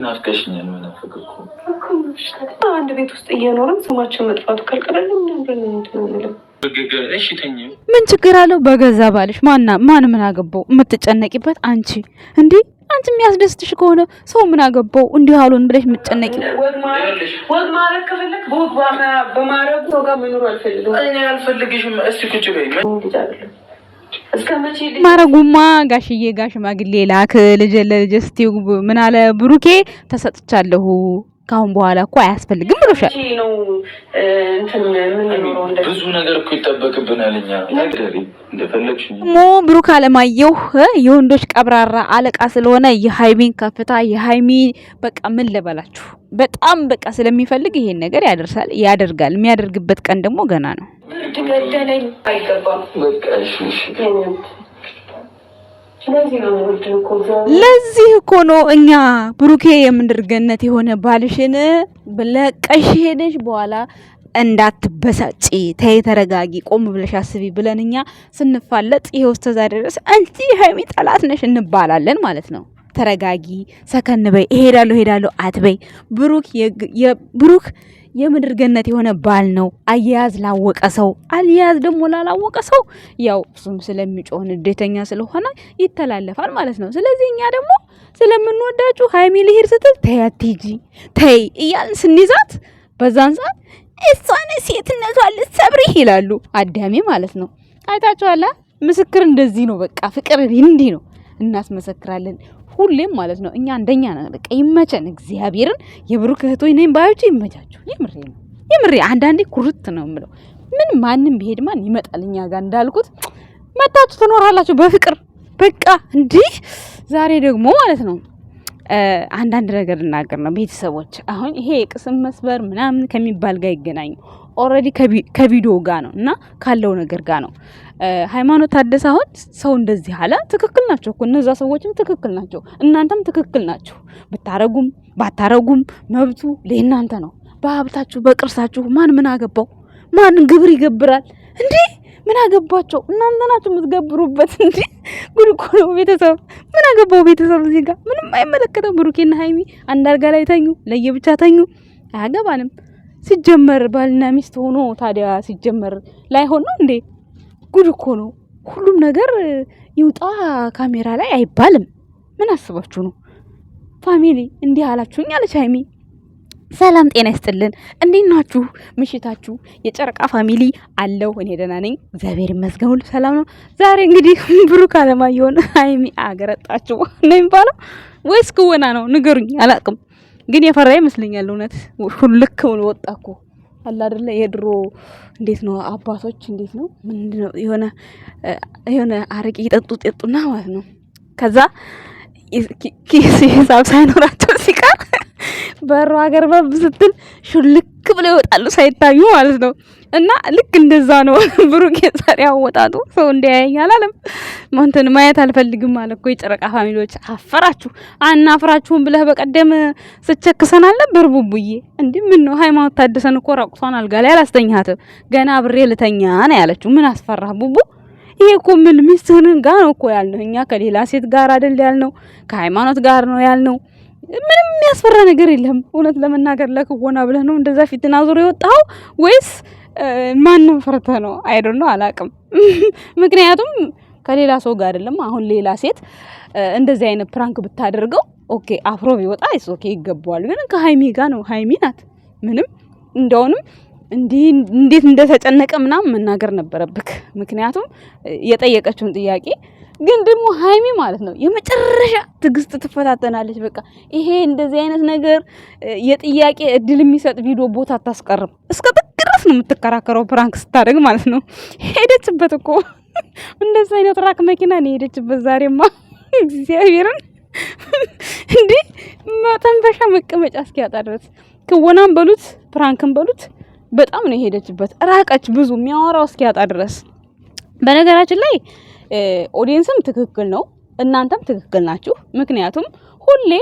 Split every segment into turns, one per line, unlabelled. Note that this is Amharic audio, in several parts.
ናፍቀሽኛል። ምን አፈቅኩ
አንድ ቤት ውስጥ እየኖርን ስማችን መጥፋቱ ካልቀረል
ምን ችግር አለው? በገዛ ባልሽ ማን ምን አገባው? የምትጨነቂበት አንቺ እንዴ? አንቺ የሚያስደስትሽ ከሆነ ሰው ምን አገባው? እንዲህ አሉን ብለሽ የምትጨነቂ
ወግ ማረግ ከፈለክ በማረግ ሰው ጋር መኖር አልፈልግም።
እኔ አልፈልግሽም። እስቲ ቁጭ በይ።
ማረጉማ ጋሽዬ ጋር ሽማግሌ ላክ ልጅ ለልጅ እስቲው ምን አለ ብሩኬ ተሰጥቻለሁ ካሁን በኋላ እኮ አያስፈልግም ብሎሻል።
ብዙ ነገር እኮ ይጠበቅብናል። እኛ ነገር እንደፈለግሽ
ብሩክ አለማየሁ የወንዶች ቀብራራ አለቃ ስለሆነ የሃይሚን ከፍታ የሃይሚ በቃ ምን ልበላችሁ በጣም በቃ ስለሚፈልግ ይሄን ነገር ያደርጋል። የሚያደርግበት ቀን ደግሞ ገና ነው።
ገደለኝ አይገባም። በቃ እሺ
ለዚህ እኮ ነው እኛ ብሩኬ የምንድር ገነት የሆነ ባልሽን ብለቀሽ ሄደሽ በኋላ እንዳትበሳጪ ተይ ተረጋጊ ቆም ብለሽ አስቢ ብለን እኛ ስንፋለጥ ይሄው እስከ ዛሬ ድረስ አንቺ ሃይሚ ጠላት ነሽ እንባላለን ማለት ነው። ተረጋጊ ሰከን በይ እሄዳለሁ አትበይ። ብሩክ የምድር ገነት የሆነ ባል ነው። አያያዝ ላወቀ ሰው አያያዝ ደግሞ ላላወቀ ሰው ያው እሱም ስለሚጮህ ንዴተኛ ስለሆነ ይተላለፋል ማለት ነው። ስለዚህ እኛ ደግሞ ስለምንወዳችሁ ሃይሚ ልሂድ ስትል ተይ አትሂጂ ተይ እያልን ስንይዛት በዛን ሰዓት እሷን ሴትነቷን ልትሰብሪ ይላሉ አዳሜ ማለት ነው። አይታችኋላ። ምስክር እንደዚህ ነው። በቃ ፍቅር እንዲህ ነው። እናስመሰክራለን ሁሌም ማለት ነው። እኛ እንደኛ ነን። በቃ ይመቸን እግዚአብሔርን። የብሩክ እህቶች ነኝ ባዮች ይመቻችሁ። የምሬ አንዳንዴ ኩርት ነው የምለው። ምን ማንም ቢሄድ ማን ይመጣል እኛ ጋር እንዳልኩት መታችሁ ትኖራላችሁ በፍቅር በቃ እንዲህ። ዛሬ ደግሞ ማለት ነው አንዳንድ ነገር እናገር ነው ቤተሰቦች። አሁን ይሄ ቅስም መስበር ምናምን ከሚባል ጋር ይገናኙ ኦልሬዲ ከቪዲዮ ጋር ነው እና ካለው ነገር ጋር ነው። ሃይማኖት ታደሰ አሁን ሰው እንደዚህ አለ። ትክክል ናቸው እኮ እነዛ ሰዎችም ትክክል ናቸው። እናንተም ትክክል ናችሁ። ብታረጉም ባታረጉም መብቱ ለእናንተ ነው። በሀብታችሁ በቅርሳችሁ ማን ምን አገባው? ማን ግብር ይገብራል እንዴ? ምን አገባቸው? እናንተ ናችሁ የምትገብሩበት እንዴ? ጉድ እኮ ነው ቤተሰብ። ምን አገባው ቤተሰብ? እዚህ ጋር ምንም አይመለከተው። ብሩኬና ሃይሚ አንድ አልጋ ላይ ተኙ፣ ለየብቻ ተኙ፣ አያገባንም። ሲጀመር ባልና ሚስት ሆኖ ታዲያ ሲጀመር ላይሆን ነው እንዴ? ጉድ እኮ ነው። ሁሉም ነገር ይውጣ ካሜራ ላይ አይባልም። ምን አስባችሁ ነው? ፋሚሊ እንዲህ አላችሁኝ አለች ሃይሚ። ሰላም ጤና ይስጥልን። እንዴት ናችሁ? ምሽታችሁ የጨረቃ ፋሚሊ አለው። እኔ ደህና ነኝ እግዚአብሔር ይመስገን፣ ሁሉ ሰላም ነው። ዛሬ እንግዲህ ብሩክ አለማየሁን ሃይሚ አገረጣችሁ ነው የሚባለው ወይስ ክወና ነው? ንገሩኝ። አላቅም ግን የፈራ ይመስለኛል። እውነት ሁልክ ብሎ ወጣኩ አላ አይደለ? የድሮ እንዴት ነው አባቶች እንዴት ነው ምንድነው የሆነ አረቄ ይጠጡና ማለት ነው። ከዛ ኪስ ሂሳብ ሳይኖራቸው ሲቀር በሩ ሀገር ስትል ሹልክ ብለው ይወጣሉ ሳይታዩ ማለት ነው። እና ልክ እንደዛ ነው ብሩክ ዛሬ አወጣጡ። ሰው እንዲያየኝ አላለም። እንትን ማየት አልፈልግም ማለት እኮ የጨረቃ ፋሚሊዎች አፈራችሁ አናፍራችሁም ብለህ በቀደም ስቸክሰናል ነበር ቡቡዬ። እንዴ ምን ነው ሃይማኖት ታደሰን እኮ ራቁቷን አልጋ ላይ አላስተኛትም ገና አብሬ ልተኛ ነው ያለችው። ምን አስፈራህ ቡቡ? ይሄ እኮ ምን ሚስትህን ጋር ነው እኮ ያልነው እኛ ከሌላ ሴት ጋር አይደል ያልነው፣ ከሃይማኖት ጋር ነው ያልነው። ምንም የሚያስፈራ ነገር የለም። እውነት ለመናገር ለክወና ብለህ ነው እንደዛ ፊትና ዙር የወጣው ወይስ ማንም ፈርተህ ነው? አይዶን ነው አላቅም። ምክንያቱም ከሌላ ሰው ጋር አይደለም። አሁን ሌላ ሴት እንደዚህ አይነት ፕራንክ ብታደርገው ኦኬ አፍሮ ቢወጣ አይስ ኦኬ ይገባዋል። ግን ከሃይሚ ጋር ነው። ሃይሚ ናት ምንም እንደውንም እንዴት እንደተጨነቀ ምናምን መናገር ነበረብክ። ምክንያቱም የጠየቀችውን ጥያቄ ግን ደግሞ ሃይሚ ማለት ነው የመጨረሻ ትግስት ትፈታተናለች። በቃ ይሄ እንደዚህ አይነት ነገር የጥያቄ እድል የሚሰጥ ቪዲዮ ቦታ አታስቀርም። እስከ ጥግ ድረስ ነው የምትከራከረው ፕራንክ ስታደርግ ማለት ነው። ሄደችበት እኮ እንደዚህ አይነት ራክ መኪና ነው ሄደችበት ዛሬማ እግዚአብሔርን እንዴ መተንፈሻ መቀመጫ እስኪያጣ ድረስ ክወናም በሉት ፕራንክም በሉት በጣም ነው ሄደችበት። ራቀች ብዙ የሚያወራው እስኪያጣ ድረስ። በነገራችን ላይ ኦዲየንስም ትክክል ነው፣ እናንተም ትክክል ናችሁ። ምክንያቱም ሁሌ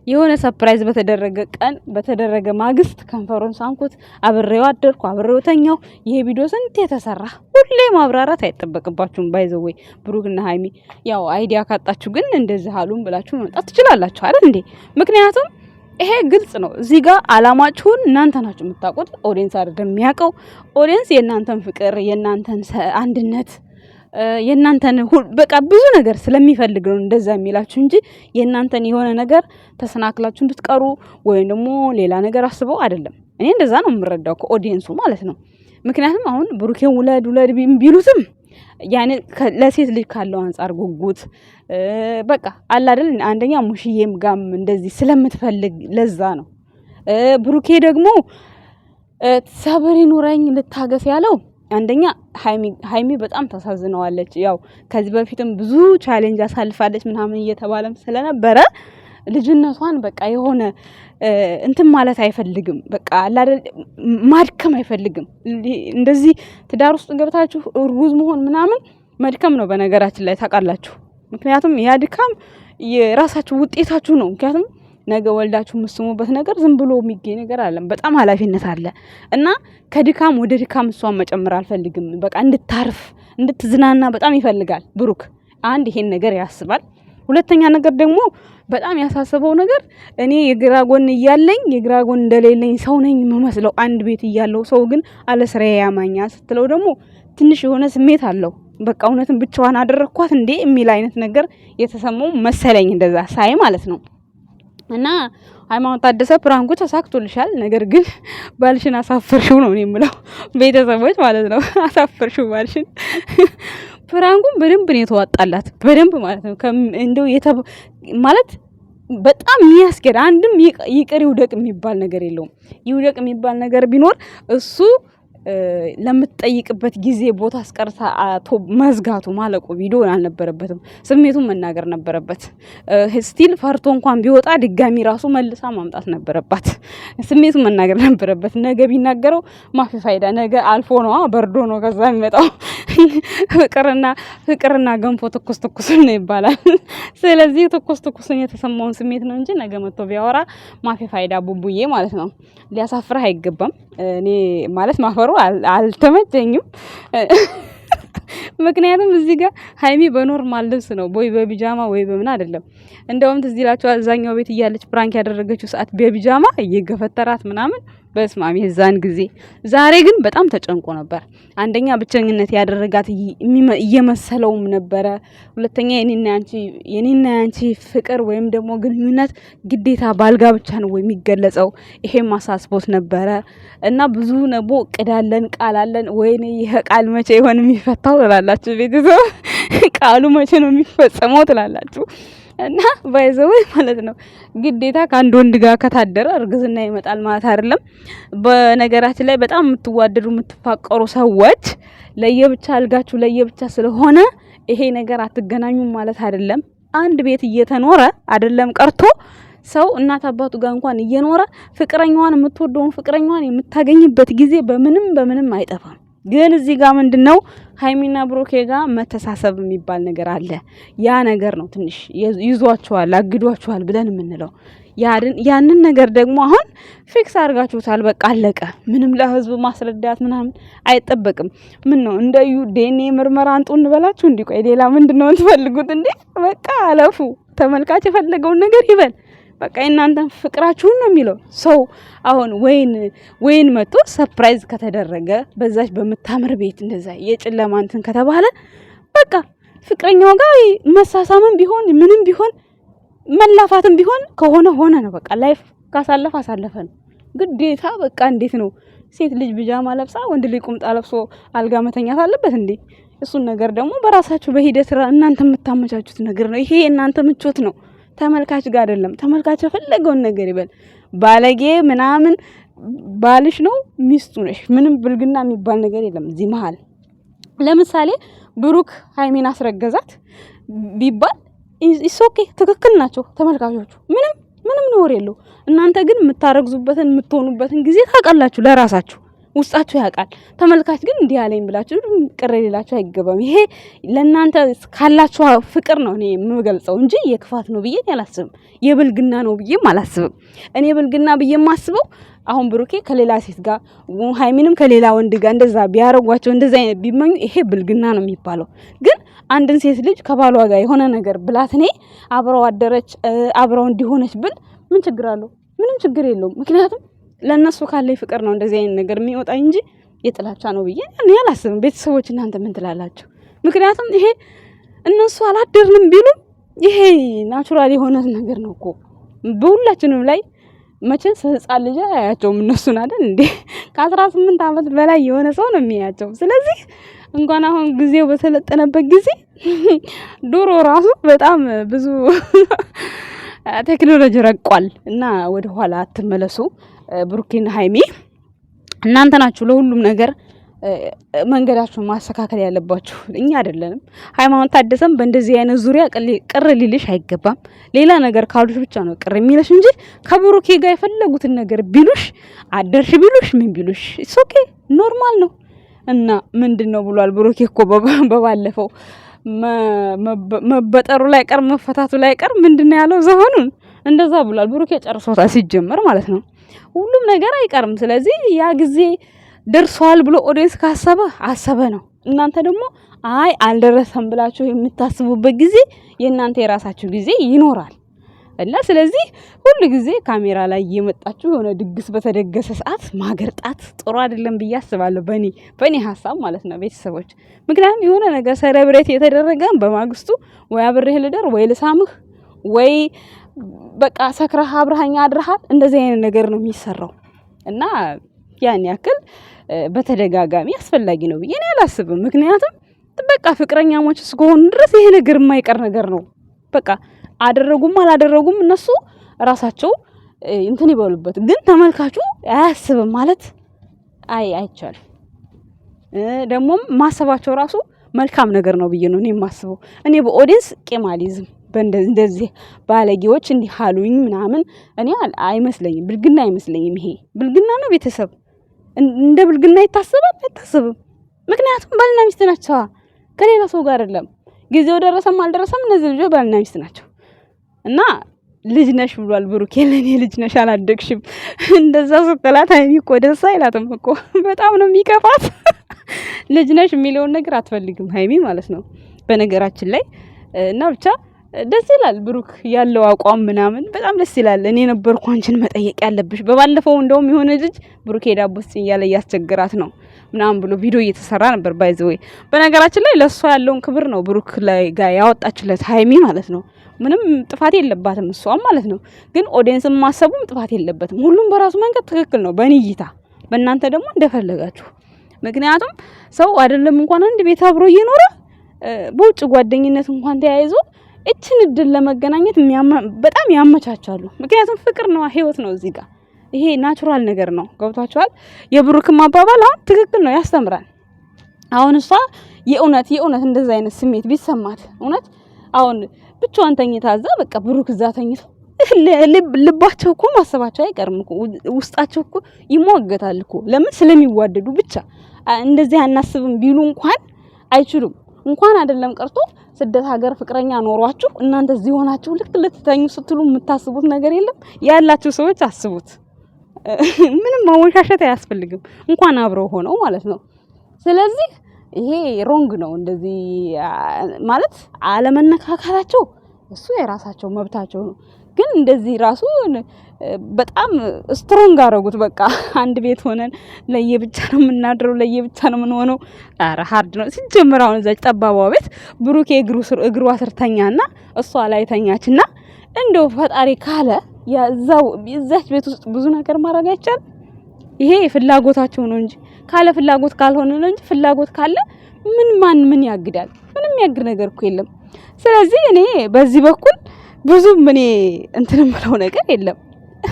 የሆነ ሰርፕራይዝ በተደረገ ቀን በተደረገ ማግስት ከንፈሩን ሳንኩት፣ አብሬው አደርኩ፣ አብሬው ተኛው። ይሄ ቪዲዮ ስንት የተሰራ ሁሌ ማብራራት አይጠበቅባችሁም። ባይዘወይ ብሩክና ሃይሚ ያው አይዲያ ካጣችሁ ግን እንደዚህ አሉን ብላችሁ መምጣት ትችላላችሁ አይደል እንዴ? ምክንያቱም ይሄ ግልጽ ነው። እዚህ ጋር አላማችሁን እናንተ ናችሁ የምታውቁት፣ ኦዲየንስ አይደለም የሚያውቀው። ኦዲየንስ የእናንተን ፍቅር፣ የእናንተን አንድነት፣ የእናንተን በቃ ብዙ ነገር ስለሚፈልግ ነው እንደዛ የሚላችሁ እንጂ የእናንተን የሆነ ነገር ተሰናክላችሁ እንድትቀሩ ወይም ደግሞ ሌላ ነገር አስበው አይደለም። እኔ እንደዛ ነው የምረዳው ከኦዲየንሱ ማለት ነው። ምክንያቱም አሁን ብሩኬን ውለድ ቢሉትም ያኔ ለሴት ልጅ ካለው አንፃር ጉጉት በቃ አለ አይደል? አንደኛ ሙሽዬም ጋም እንደዚህ ስለምትፈልግ ለዛ ነው። ብሩኬ ደግሞ ሰብር ይኑረኝ ልታገስ ያለው አንደኛ ሃይሚ በጣም ታሳዝነዋለች። ያው ከዚህ በፊትም ብዙ ቻሌንጅ አሳልፋለች ምናምን እየተባለም ስለነበረ ልጅነቷን በቃ የሆነ እንትን ማለት አይፈልግም። በቃ አላደል ማድከም አይፈልግም። እንደዚህ ትዳር ውስጥ ገብታችሁ እርጉዝ መሆን ምናምን መድከም ነው በነገራችን ላይ ታውቃላችሁ። ምክንያቱም ያ ድካም የራሳችሁ ውጤታችሁ ነው። ምክንያቱም ነገ ወልዳችሁ የምትስሙበት ነገር ዝም ብሎ የሚገኝ ነገር አይደለም። በጣም ኃላፊነት አለ እና ከድካም ወደ ድካም እሷን መጨመር አልፈልግም። በቃ እንድታርፍ እንድትዝናና በጣም ይፈልጋል ብሩክ። አንድ ይሄን ነገር ያስባል። ሁለተኛ ነገር ደግሞ በጣም ያሳሰበው ነገር እኔ የግራ ጎን እያለኝ የግራ ጎን እንደሌለኝ ሰው ነኝ የምመስለው አንድ ቤት እያለው ሰው ግን አለ ስራዬ ያማኛል ስትለው ደግሞ ትንሽ የሆነ ስሜት አለው። በቃ እውነትን ብቻዋን አደረኳት እንዴ የሚል አይነት ነገር የተሰማው መሰለኝ እንደዛ ሳይ ማለት ነው። እና ሃይማኖት ታደሰ ፕራንኩ ተሳክቶልሻል፣ ነገር ግን ባልሽን አሳፈርሽው ነው የምለው ቤተሰቦች ማለት ነው። አሳፈርሽው ባልሽን። ፕራንኩን በደንብ ነው የተዋጣላት በደንብ ማለት ነው። እንደው ማለት በጣም የሚያስገድ አንድም ይቅር ይውደቅ የሚባል ነገር የለውም። ይውደቅ የሚባል ነገር ቢኖር እሱ ለምትጠይቅበት ጊዜ ቦታ አስቀርታ መዝጋቱ ማለቁ ቪዲዮ አልነበረበትም። ስሜቱን መናገር ነበረበት። ስቲል ፈርቶ እንኳን ቢወጣ ድጋሚ ራሱ መልሳ ማምጣት ነበረባት። ስሜቱን መናገር ነበረበት። ነገ ቢናገረው ማፊ ፋይዳ። ነገ አልፎ ነው በርዶ ነው ከዛ የሚመጣው። ፍቅርና ገንፎ ትኩስ ነው ይባላል። ስለዚህ ትኩስ የተሰማውን ስሜት ነው እንጂ ነገ መጥቶ ቢያወራ ማፊ ፋይዳ ቡቡዬ ማለት ነው። ሊያሳፍርህ አይገባም። እኔ ማለት ማፈሩ አልተመቸኝም። ምክንያቱም እዚህ ጋር ሃይሚ በኖርማል ልብስ ነው ወይ በቢጃማ ወይ በምን አይደለም። እንደውም ትዝ ይላችሁ አዛኛው ቤት እያለች ፕራንክ ያደረገችው ሰዓት በቢጃማ እየገፈተራት ምናምን በስማም የዛን ጊዜ። ዛሬ ግን በጣም ተጨንቆ ነበር። አንደኛ ብቸኝነት ያደረጋት እየመሰለውም ነበረ። ሁለተኛ የኔና ያንቺ ፍቅር ወይም ደግሞ ግንኙነት ግዴታ ባልጋ ብቻ ነው የሚገለጸው። ይሄም አሳስቦት ነበረ እና ብዙ ነቦ እቅዳለን ቃላለን። ወይኔ ይሄ ቃል መቼ ይሆን የሚፈታው ትላላችሁ ቤተሰብ። ቃሉ መቼ ነው የሚፈጸመው ትላላችሁ። እና ባይዘው ማለት ነው ግዴታ ከአንድ ወንድ ጋር ከታደረ እርግዝና ይመጣል ማለት አይደለም። በነገራችን ላይ በጣም የምትዋደዱ የምትፋቀሩ ሰዎች ለየብቻ አልጋችሁ ለየብቻ ስለሆነ ይሄ ነገር አትገናኙም ማለት አይደለም። አንድ ቤት እየተኖረ አይደለም ቀርቶ ሰው እናት አባቱ ጋር እንኳን እየኖረ ፍቅረኛዋን የምትወደውን ፍቅረኛዋን የምታገኝበት ጊዜ በምንም አይጠፋም። ግን እዚህ ጋር ምንድነው ሃይሚና ብሩኬ ጋር መተሳሰብ የሚባል ነገር አለ። ያ ነገር ነው ትንሽ ይዟቸዋል አግዷቸዋል ብለን የምንለው። ያንን ነገር ደግሞ አሁን ፊክስ አድርጋችሁታል። በቃ አለቀ። ምንም ለህዝብ ማስረዳት ምናምን አይጠበቅም። ምን ነው እንደዩ ዲኤንኤ ምርመራ አንጡ እንበላችሁ እንዴ? ቆይ ሌላ ምንድነው እንትፈልጉት እንዴ? በቃ አለፉ። ተመልካች የፈለገውን ነገር ይበል። በቃ እናንተን ፍቅራችሁን ነው የሚለው ሰው። አሁን ወይን መጥቶ ሰርፕራይዝ ከተደረገ በዛች በመታመር ቤት እንደዛ የጨለማ እንትን ከተባለ በቃ ፍቅረኛው ጋር መሳሳምም ቢሆን ምንም ቢሆን መላፋትም ቢሆን ሆነ ነው። በቃ ላይፍ አሳለፈ ነው ግዴታ። በቃ እንዴት ነው ሴት ልጅ ቢጃማ ለብሳ ወንድ ልጅ ቁምጣ ለብሶ አልጋ መተኛት አለበት እንዴ? እሱን ነገር ደግሞ በራሳችሁ በሂደት እናንተ የምታመቻቹት ነገር ነው። ይሄ እናንተ ምቾት ነው። ተመልካች ጋር አይደለም። ተመልካች የፈለገውን ነገር ይበል። ባለጌ ምናምን ባልሽ ነው ሚስቱ ነሽ። ምንም ብልግና የሚባል ነገር የለም እዚህ መሀል። ለምሳሌ ብሩክ ሃይሚን አስረገዛት ቢባል ኦኬ ትክክል ናቸው ተመልካቾቹ። ምንም ነውር የለው። እናንተ ግን የምታረግዙበትን የምትሆኑበትን ጊዜ ታውቃላችሁ ለራሳችሁ። ውስጣችሁ ያውቃል። ተመልካች ግን እንዲህ ያለኝ ብላችሁ ቅር ሊላችሁ አይገባም። ይሄ ለእናንተ ካላችሁ ፍቅር ነው እኔ የምገልጸው እንጂ የክፋት ነው ብዬ አላስብም። የብልግና ነው ብዬም አላስብም። እኔ ብልግና ብዬ የማስበው አሁን ብሩኬ ከሌላ ሴት ጋር ሃይሚንም ከሌላ ወንድ ጋር እንደዛ ቢያረጓቸው እንደዛ አይነት ቢመኙ ይሄ ብልግና ነው የሚባለው። ግን አንድን ሴት ልጅ ከባሏ ጋር የሆነ ነገር ብላት እኔ አብረው አደረች አብረው እንዲሆነች ብል ምን ችግር አለው? ምንም ችግር የለውም። ምክንያቱም ለነሱ ካለ ፍቅር ነው እንደዚህ አይነት ነገር የሚወጣ እንጂ የጥላቻ ነው ብዬ እኔ አላስብም። ቤተሰቦች እናንተ ምን ትላላችሁ? ምክንያቱም ይሄ እነሱ አላደርንም ቢሉ ይሄ ናቹራል የሆነ ነገር ነው እኮ በሁላችንም ላይ መቼስ ህፃን ልጅ አያያቸውም እነሱን አይደል እንዴ? ከ18 ዓመት በላይ የሆነ ሰው ነው የሚያያቸው። ስለዚህ እንኳን አሁን ጊዜው በተለጠነበት ጊዜ ድሮ ራሱ በጣም ብዙ ቴክኖሎጂ ረቋል እና ወደ ኋላ አትመለሱ። ብሩኬና ሃይሚ እናንተ ናችሁ ለሁሉም ነገር መንገዳችሁን ማስተካከል ያለባችሁ፣ እኛ አይደለንም። ሃይማኖት ታደሰም በእንደዚህ አይነት ዙሪያ ቅር ሊልሽ አይገባም። ሌላ ነገር ካሉሽ ብቻ ነው ቅር የሚልሽ እንጂ ከብሩኬ ጋር የፈለጉትን ነገር ቢሉሽ አደርሽ ቢሉሽ ምን ቢሉሽ ኦኬ ኖርማል ነው። እና ምንድነው ብሏል ብሩኬ እኮ በባለፈው መበጠሩ ላይ ቀር መፈታቱ ላይ ቀር ምንድነው ያለው ዘሆኑን እንደዛ ብሏል ብሩኬ። ጨርሶታል ሲጀመር ማለት ነው። ሁሉም ነገር አይቀርም። ስለዚህ ያ ጊዜ ደርሷል ብሎ ኦዲየንስ አሰበ ነው። እናንተ ደግሞ አይ አልደረሰም ብላችሁ የምታስቡበት ጊዜ የእናንተ የራሳችሁ ጊዜ ይኖራል እና ስለዚህ ሁሉ ጊዜ ካሜራ ላይ እየመጣችሁ የሆነ ድግስ በተደገሰ ሰዓት ማገርጣት ጥሩ አይደለም ብዬ አስባለሁ። በእኔ ሀሳብ ማለት ነው ቤተሰቦች። ምክንያቱም የሆነ ነገር ሰለብሬት የተደረገ በማግስቱ ወይ አብሬህ ልደር ወይ ልሳምህ ወይ በቃ ሰክረህ አብረሃኛ አድረሃል እንደዚህ አይነት ነገር ነው የሚሰራው እና ያን ያክል በተደጋጋሚ አስፈላጊ ነው ብዬ ነው አላስብም። ምክንያቱም በቃ ፍቅረኛሞች እስከሆኑ ድረስ ይሄ ነገር የማይቀር ነገር ነው። በቃ አደረጉም አላደረጉም እነሱ ራሳቸው እንትን ይበሉበት። ግን ተመልካቹ አያስብም ማለት አይቻልም። ደግሞም ማሰባቸው ራሱ መልካም ነገር ነው ብዬ ነው እኔ የማስበው። እኔ በኦዲየንስ ቄማሊዝም በእንደዚህ ባለጌዎች እንዲህ አሉኝ ምናምን እኔ አይመስለኝም። ብልግና አይመስለኝም። ይሄ ብልግና ነው ቤተሰብ እንደ ብልግና አይታሰብም። ምክንያቱም ባልና ሚስት ናቸው፣ ከሌላ ሰው ጋር አይደለም። ጊዜው ደረሰም አልደረሰም እነዚህ ልጆች ባልና ሚስት ናቸው እና ልጅ ነሽ ብሏል ብሩኬ። ለኔ ልጅ ነሽ አላደግሽም እንደዛ ስትላት ሃይሚ እኮ ደስ አይላትም እኮ በጣም ነው የሚከፋት። ልጅ ነሽ የሚለውን ነገር አትፈልግም ሃይሚ ማለት ነው በነገራችን ላይ እና ብቻ ደስ ይላል ብሩክ ያለው አቋም ምናምን በጣም ደስ ይላል። እኔ ነበርኩ አንቺን መጠየቅ ያለብሽ። በባለፈው እንደውም የሆነ ልጅ ብሩኬ ዳቦስ እያለ ያስቸግራት ነው ምናምን ብሎ ቪዲዮ እየተሰራ ነበር። ባይዘው በነገራችን ላይ ለሷ ያለውን ክብር ነው ብሩክ ላይ ጋር ያወጣችለት ሃይሚ ማለት ነው። ምንም ጥፋት የለባትም እሷም ማለት ነው። ግን ኦዲየንስም ማሰቡም ጥፋት የለበትም። ሁሉም በራሱ መንገድ ትክክል ነው በእኔ እይታ። በእናንተ ደግሞ እንደፈለጋችሁ። ምክንያቱም ሰው አይደለም እንኳን አንድ ቤት አብሮ እየኖረ በውጭ ጓደኝነት እንኳን ተያይዞ እችን እድል ለመገናኘት በጣም ያመቻቻሉ። ምክንያቱም ፍቅር ነው፣ ህይወት ነው። እዚህ ጋር ይሄ ናቹራል ነገር ነው። ገብቷችኋል? የብሩክም አባባል አሁን ትክክል ነው፣ ያስተምራል። አሁን እሷ የእውነት እንደዛ አይነት ስሜት ቢሰማት እውነት አሁን ብቻዋን ተኝታ እዛ በቃ ብሩክ እዛ ተኝቶ ልባቸው እኮ ማሰባቸው አይቀርም እኮ ውስጣቸው እኮ ይሟገታል እኮ። ለምን? ስለሚዋደዱ ብቻ። እንደዚህ አናስብም ቢሉ እንኳን አይችሉም። እንኳን አይደለም ቀርቶ ስደት ሀገር ፍቅረኛ ኖሯችሁ እናንተ እዚህ ሆናችሁ ልክ ልትተኙ ስትሉ የምታስቡት ነገር የለም። ያላችሁ ሰዎች አስቡት። ምንም ማወሻሸት አያስፈልግም እንኳን አብረው ሆነው ማለት ነው። ስለዚህ ይሄ ሮንግ ነው። እንደዚህ ማለት አለመነካካታቸው እሱ የራሳቸው መብታቸው ነው። ግን እንደዚህ ራሱ በጣም ስትሮንግ አደረጉት። በቃ አንድ ቤት ሆነን ለየብቻ ነው የምናድረው፣ ለየብቻ ነው የምንሆነው። ኧረ ሀርድ ነው ሲጀምር። አሁን እዛች ጠባቧ ቤት ብሩኬ እግሯ ስር ተኛና እሷ ላይ ተኛችና እንደው ፈጣሪ ካለ እዛች ቤት ውስጥ ብዙ ነገር ማድረግ አይቻልም። ይሄ ፍላጎታቸው ነው እንጂ ካለ ፍላጎት ካልሆነ ነው እንጂ ፍላጎት ካለ ምን ያግዳል? ምንም ያግድ ነገር እኮ የለም። ስለዚህ እኔ በዚህ በኩል ብዙም እኔ እንትን የምለው ነገር የለም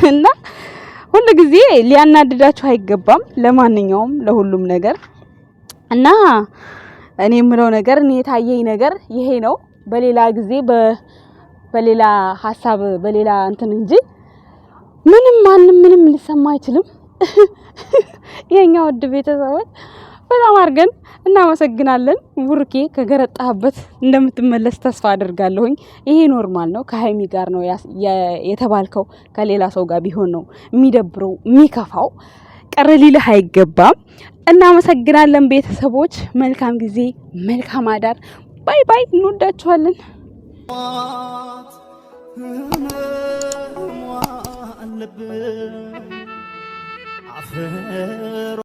እና ሁሉ ጊዜ ሊያናድዳችሁ አይገባም። ለማንኛውም ለሁሉም ነገር እና እኔ የምለው ነገር እኔ የታየኝ ነገር ይሄ ነው። በሌላ ጊዜ በሌላ ሐሳብ በሌላ እንትን እንጂ ምንም ሊሰማ አይችልም። የኛ ውድ ቤተሰቦች በጣም አድርገን እናመሰግናለን። ቡርኬ ከገረጣህበት እንደምትመለስ ተስፋ አደርጋለሁኝ። ይሄ ኖርማል ነው። ከሀይሚ ጋር ነው የተባልከው። ከሌላ ሰው ጋር ቢሆን ነው የሚደብረው የሚከፋው። ቀረ ሊልህ አይገባም። እናመሰግናለን ቤተሰቦች። መልካም ጊዜ፣ መልካም አዳር። ባይ ባይ። እንወዳችኋለን።